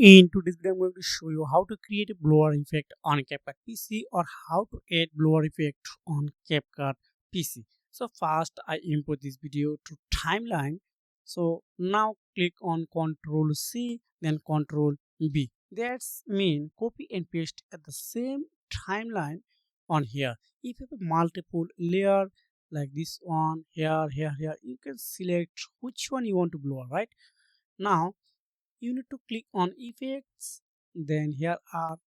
In today's video, I'm going to show you how to create a blower effect on CapCut PC or how to add blower effect on CapCut PC. So first, I import this video to timeline. So now click on Ctrl C, then Ctrl B. That's mean copy and paste at the same timeline on here. If you have multiple layer like this one here, you can select which one you want to blow, right? Now you need to click on effects, then here are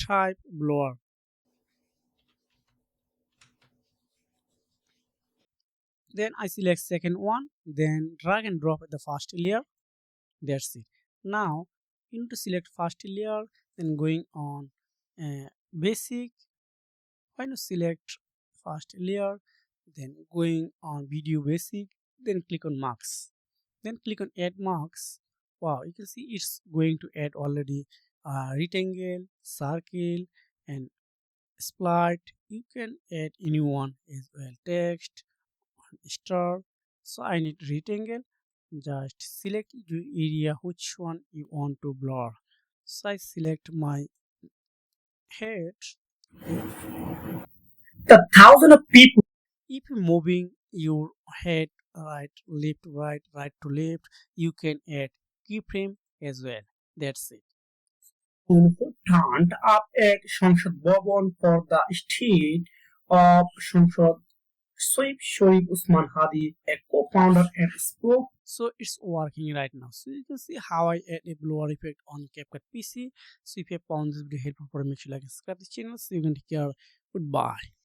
type blower, then I select second one, then drag and drop at the first layer. That's it. Now you need to select first layer, then going on basic. When you select first layer, then going on video basic, then click on marks, then click on add marks. Wow, you can see it's going to add already rectangle, circle, and split. You can add anyone as well, text, star. So I need rectangle. Just select your area which one you want to blur. So I select my head. The thousand of people. If you're moving your head right, left, right to left, you can add keyframe as well. That's it. Important up সংসদ ভবন for the state of সংসদ Soip Shoaib Usman Hadi, a co-founder and spoke. So it's working right now. So you can see how I add a blower effect on CapCut PC. So if you have found this video helpful, make sure you like and subscribe the channel. So you can take care. Goodbye.